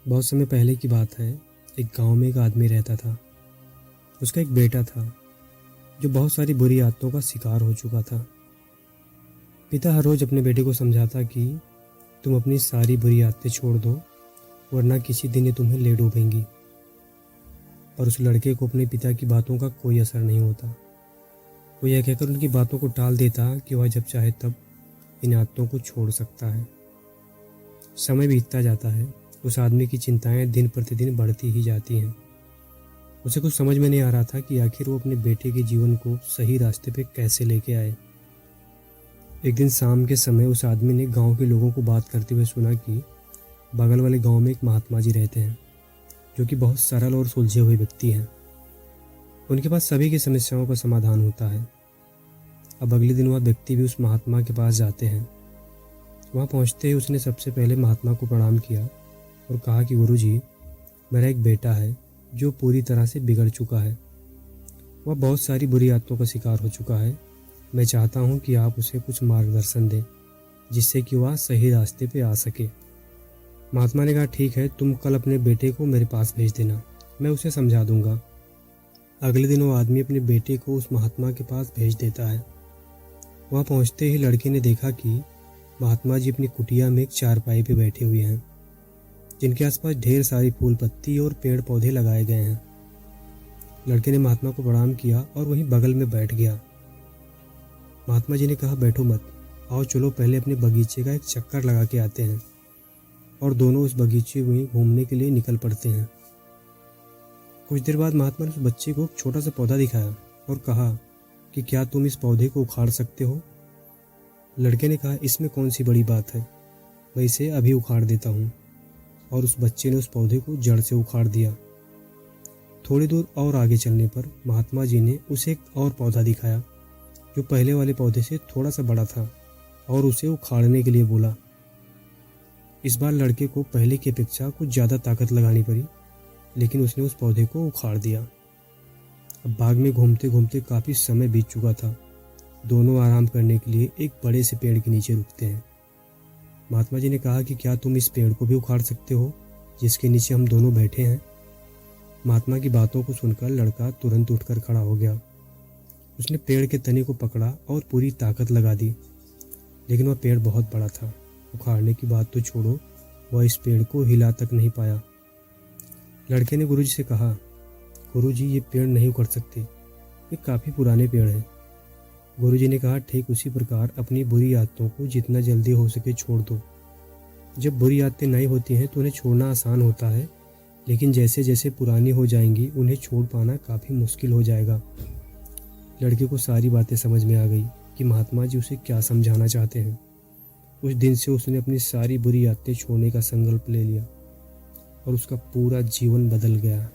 बहुत समय पहले की बात है। एक गांव में एक आदमी रहता था। उसका एक बेटा था जो बहुत सारी बुरी आदतों का शिकार हो चुका था। पिता हर रोज़ अपने बेटे को समझाता कि तुम अपनी सारी बुरी आदतें छोड़ दो, वरना किसी दिन ये तुम्हें ले डूबेंगी। पर उस लड़के को अपने पिता की बातों का कोई असर नहीं होता। वो यह कहकर उनकी बातों को टाल देता कि वह जब चाहे तब इन आदतों को छोड़ सकता है। समय बीतता जाता है। उस आदमी की चिंताएं दिन प्रतिदिन बढ़ती ही जाती हैं। उसे कुछ समझ में नहीं आ रहा था कि आखिर वो अपने बेटे के जीवन को सही रास्ते पे कैसे लेके आए। एक दिन शाम के समय उस आदमी ने गांव के लोगों को बात करते हुए सुना कि बगल वाले गांव में एक महात्मा जी रहते हैं, जो कि बहुत सरल और सुलझे हुए व्यक्ति हैं। उनके पास सभी की समस्याओं का समाधान होता है। अब अगले दिन वह व्यक्ति भी उस महात्मा के पास जाते हैं। वहाँ पहुँचते ही उसने सबसे पहले महात्मा को प्रणाम किया और कहा कि गुरुजी, मेरा एक बेटा है जो पूरी तरह से बिगड़ चुका है। वह बहुत सारी बुरी आदतों का शिकार हो चुका है। मैं चाहता हूँ कि आप उसे कुछ मार्गदर्शन दें, जिससे कि वह सही रास्ते पे आ सके। महात्मा ने कहा, ठीक है, तुम कल अपने बेटे को मेरे पास भेज देना, मैं उसे समझा दूंगा। अगले दिन वो आदमी अपने बेटे को उस महात्मा के पास भेज देता है। वहाँ पहुँचते ही लड़के ने देखा कि महात्मा जी अपनी कुटिया में एक चारपाई पे बैठे हुए हैं, जिनके आसपास ढेर सारी फूल पत्ती और पेड़ पौधे लगाए गए हैं। लड़के ने महात्मा को प्रणाम किया और वहीं बगल में बैठ गया। महात्मा जी ने कहा, बैठो मत, आओ चलो पहले अपने बगीचे का एक चक्कर लगा के आते हैं। और दोनों उस बगीचे में घूमने के लिए निकल पड़ते हैं। कुछ देर बाद महात्मा ने उस बच्चे को एक छोटा सा पौधा दिखाया और कहा कि क्या तुम इस पौधे को उखाड़ सकते हो। लड़के ने कहा, इसमें कौन सी बड़ी बात है, मैं इसे अभी उखाड़ देता हूँ। और उस बच्चे ने उस पौधे को जड़ से उखाड़ दिया। थोड़ी दूर और आगे चलने पर महात्मा जी ने उसे एक और पौधा दिखाया, जो पहले वाले पौधे से थोड़ा सा बड़ा था, और उसे उखाड़ने के लिए बोला। इस बार लड़के को पहले की अपेक्षा कुछ ज़्यादा ताकत लगानी पड़ी, लेकिन उसने उस पौधे को उखाड़ दिया। अब बाग में घूमते घूमते काफ़ी समय बीत चुका था। दोनों आराम करने के लिए एक बड़े से पेड़ के नीचे रुकते हैं। महात्मा जी ने कहा कि क्या तुम इस पेड़ को भी उखाड़ सकते हो, जिसके नीचे हम दोनों बैठे हैं। महात्मा की बातों को सुनकर लड़का तुरंत उठकर खड़ा हो गया। उसने पेड़ के तने को पकड़ा और पूरी ताकत लगा दी, लेकिन वह पेड़ बहुत बड़ा था। उखाड़ने की बात तो छोड़ो, वह इस पेड़ को हिला तक नहीं पाया। लड़के ने गुरुजी से कहा, गुरुजी, ये पेड़ नहीं उखड़ सकते, ये काफ़ी पुराने पेड़ हैं। गुरुजी ने कहा, ठीक उसी प्रकार अपनी बुरी आदतों को जितना जल्दी हो सके छोड़ दो। जब बुरी आदतें नई होती हैं तो उन्हें छोड़ना आसान होता है, लेकिन जैसे जैसे पुरानी हो जाएंगी उन्हें छोड़ पाना काफ़ी मुश्किल हो जाएगा। लड़के को सारी बातें समझ में आ गई कि महात्मा जी उसे क्या समझाना चाहते हैं। उस दिन से उसने अपनी सारी बुरी आदतें छोड़ने का संकल्प ले लिया और उसका पूरा जीवन बदल गया।